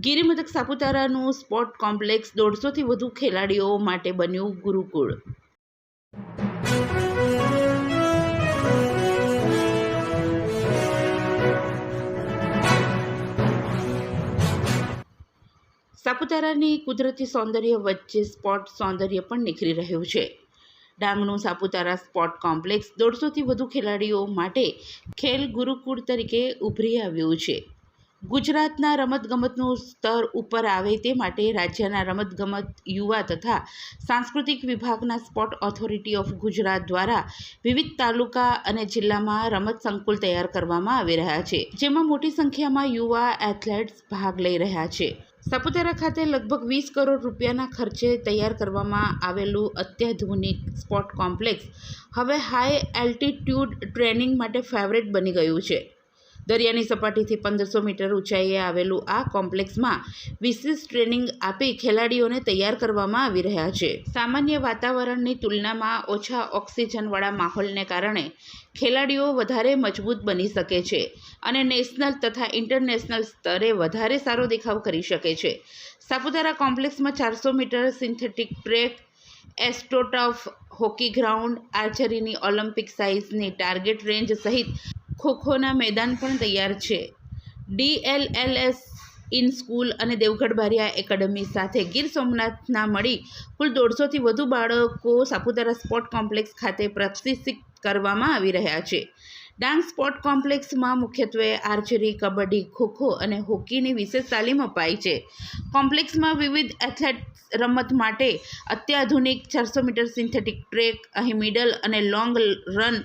ગિરિમથક સાપુતારાનું sport complex 150થી વધુ ખેલાડીઓ માટે બન્યું ગુરુકુળ। સાપુતારાની કુદરતી સૌંદર્ય વચ્ચે સ્પોર્ટ સૌંદર્ય પણ નિખરી રહ્યું છે। ડાંગનું સાપુતારા સ્પોર્ટ કોમ્પ્લેક્સ 150થી વધુ ખેલાડીઓ માટે ખેલ ગુરુકુળ તરીકે ઉભરી આવ્યું છે। ગુજરાતના રમતગમતનું સ્તર ઉપર આવે તે માટે રાજ્યના રમતગમત, યુવા તથા સાંસ્કૃતિક વિભાગના સ્પોર્ટ ઓથોરિટી ઓફ ગુજરાત દ્વારા વિવિધ તાલુકા અને જિલ્લામાં રમત સંકુલ તૈયાર કરવામાં આવી રહ્યા છે, જેમાં મોટી સંખ્યામાં યુવા એથ્લેટ્સ ભાગ લઈ રહ્યા છે। સાપુતારા ખાતે લગભગ 20 કરોડ રૂપિયાના ખર્ચે તૈયાર કરવામાં આવેલું અત્યાધુનિક સ્પોર્ટ કોમ્પ્લેક્સ હવે હાઈ એલ્ટિટ્યૂડ ટ્રેનિંગ માટે ફેવરેટ બની ગયું છે। દરિયાની સપાટીથી 1500 મીટર ઊંચાઈએ આવેલું આ કોમ્પ્લેક્સમાં વિશેષ ટ્રેનિંગ આપી ખેલાડીઓને તૈયાર કરવામાં આવી રહ્યા છે। સામાન્ય વાતાવરણની તુલનામાં ઓછા ઓક્સિજનવાળા માહોલને કારણે ખેલાડીઓ વધારે મજબૂત બની શકે છે અને નેશનલ તથા ઇન્ટરનેશનલ સ્તરે વધારે સારો દેખાવ કરી શકે છે। સાપુતારા કોમ્પ્લેક્સમાં 400 meter synthetic track, astroturf, hockey ground, આર્ચરીની ઓલિમ્પિક સાઇઝની ટાર્ગેટ રેન્જ સહિત ખોખોના મેદાન પણ તૈયાર છે। DLLS ઇન સ્કૂલ અને દેવગઢ બારિયા એકેડમી સાથે ગીર સોમનાથના મળી કુલ 150થી વધુ બાળકો સાપુતારા સ્પોર્ટ કોમ્પ્લેક્સ ખાતે પ્રશિક્ષિત કરવામાં આવી રહ્યા છે। ડાંગ સ્પોર્ટ કોમ્પ્લેક્સમાં મુખ્યત્વે આર્ચરી, કબડ્ડી, ખોખો અને હોકીની વિશેષ તાલીમ અપાય છે। કોમ્પ્લેક્સમાં વિવિધ એથ્લેટિક્સ રમત માટે અત્યાધુનિક 400 મીટર સિન્થેટિક ટ્રેક, અહીં મિડલ અને લોંગ રન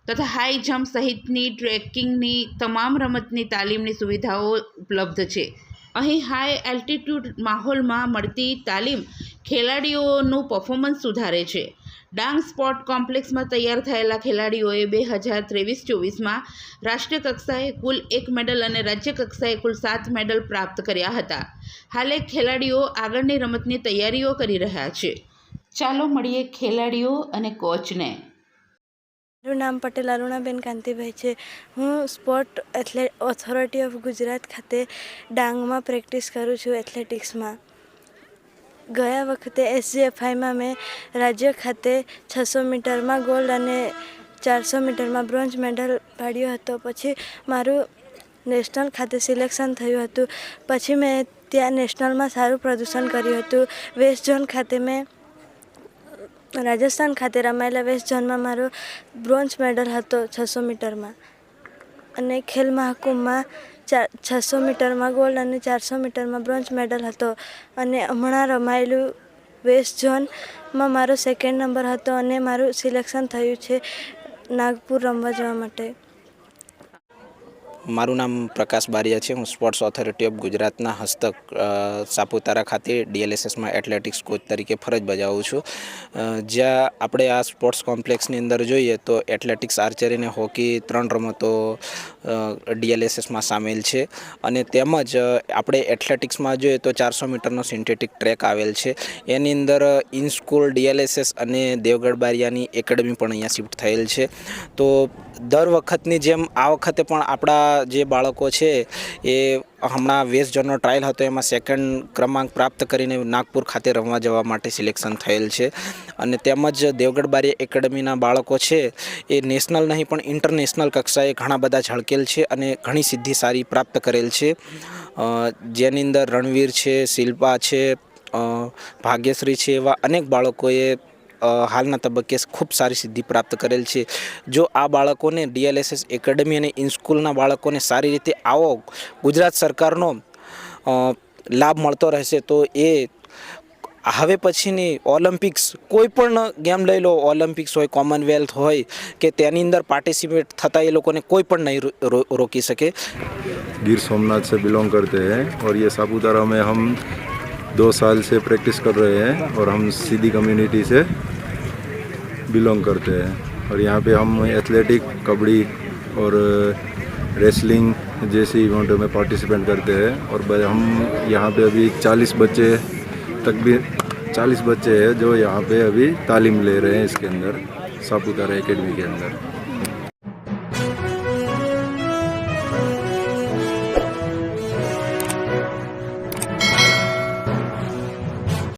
તથા હાઈ જમ્પ સહિતની ટ્રેકિંગની તમામ રમતની તાલીમની સુવિધાઓ ઉપલબ્ધ છે। અહીં હાઈ એલ્ટિટ્યૂડ માહોલમાં મળતી તાલીમ ખેલાડીઓનું પરફોર્મન્સ સુધારે છે। ડાંગ સ્પોર્ટ કોમ્પ્લેક્સમાં તૈયાર થયેલા ખેલાડીઓએ 2023-24માં રાષ્ટ્રીય કક્ષાએ કુલ 1 મેડલ અને રાજ્ય કક્ષાએ કુલ 7 મેડલ પ્રાપ્ત કર્યા હતા। હાલે ખેલાડીઓ આગળની રમતની તૈયારીઓ કરી રહ્યા છે। ચાલો મળીએ ખેલાડીઓ અને કોચને। મારું નામ પટેલ અરુણાબેન કાંતિભાઈ છે। હું સ્પોર્ટ ઓથોરિટી ઓફ ગુજરાત ખાતે ડાંગમાં પ્રેક્ટિસ કરું છું એથ્લેટિક્સમાં। ગયા વખતે SGFIમાં મેં રાજ્ય ખાતે 600 મીટરમાં ગોલ્ડ અને 400 મીટરમાં બ્રોન્ઝ મેડલ પાડ્યો હતો। પછી મારું નેશનલ ખાતે સિલેક્શન થયું હતું। પછી મેં ત્યાં નેશનલમાં સારું પ્રદર્શન કર્યું હતું। વેસ્ટ ઝોન ખાતે મેં રાજસ્થાન ખાતે રમાયેલા વેસ્ટ ઝોનમાં મારો બ્રોન્ઝ મેડલ હતો 600 મીટરમાં અને ખેલ મહાકુંભમાં 600 મીટરમાં ગોલ્ડ અને 400 મીટરમાં બ્રોન્ઝ મેડલ હતો અને હમણાં રમાયેલું વેસ્ટ ઝોનમાં મારો 2nd નંબર હતો અને મારું સિલેક્શન થયું છે નાગપુર રમવા જવા માટે। મારું નામ પ્રકાશ બારિયા છે। હું સ્પોર્ટ્સ ઓથોરિટી ઓફ ગુજરાતના હસ્તક સાપુતારા ખાતે DLSSમાં એથ્લેટિક્સ કોચ તરીકે ફરજ બજાવું છું। જ્યાં આપણે આ સ્પોર્ટ્સ કોમ્પ્લેક્સની અંદર જોઈએ તો એથ્લેટિક્સ, આર્ચરી અને હોકી 3 રમતો DLSSમાં સામેલ છે અને તેમજ આપણે એથ્લેટિક્સમાં જોઈએ તો 400 મીટરનો સિન્થેટિક ટ્રેક આવેલ છે। એની અંદર ઇન સ્કૂલ DLSS અને દેવગઢ બારિયાની એકેડમી પણ અહીંયા શિફ્ટ થયેલ છે। તો દર વખતની જેમ આ વખતે પણ આપણા જે બાળકો છે એ હમણાં વેસ્ટ ઝોનનો ટ્રાયલ હતો એમાં 2nd ક્રમાંક પ્રાપ્ત કરીને નાગપુર ખાતે રમવા જવા માટે સિલેક્શન થયેલ છે અને તેમજ દેવગઢ બારિયા એકેડમીના બાળકો છે એ નેશનલ નહીં પણ ઇન્ટરનેશનલ કક્ષાએ ઘણા બધા ઝળકેલ છે અને ઘણી સિદ્ધિ સારી પ્રાપ્ત કરેલ છે। જેની અંદર રણવીર છે, શિલ્પા છે, ભાગ્યશ્રી છે, એવા અનેક બાળકોએ હાલના તબક્કે ખૂબ સારી સિદ્ધિ પ્રાપ્ત કરેલ છે। જો આ બાળકોને DLSS એકેડમી અને ઇન સ્કૂલના બાળકોને સારી રીતે આવો ગુજરાત સરકારનો લાભ મળતો રહેશે તો એ હવે પછીની ઓલિમ્પિક્સ કોઈ પણ ગેમ લઈ લો, ઓલિમ્પિક્સ હોય, કોમનવેલ્થ હોય કે તેની અંદર પાર્ટિસિપેટ થતા એ લોકોને કોઈ પણ નહીં રોકી શકે। गिर सोमनाथ से बिलोंग करते हैं और ये सापुतारा में हम 2 साल से प्रैक्टिस कर रहे हैं और हम सीधी कम्युनिटी से बिलोंग करते हैं और यहाँ पे हम एथलेटिक, कबड्डी और रेसलिंग जैसी इवेंटों में पार्टिसिपेट करते हैं और हम यहाँ पे अभी 40 बच्चे हैं जो यहाँ पे अभी तालीम ले रहे हैं इसके अंदर सापुतारा एकेडमी के अंदर।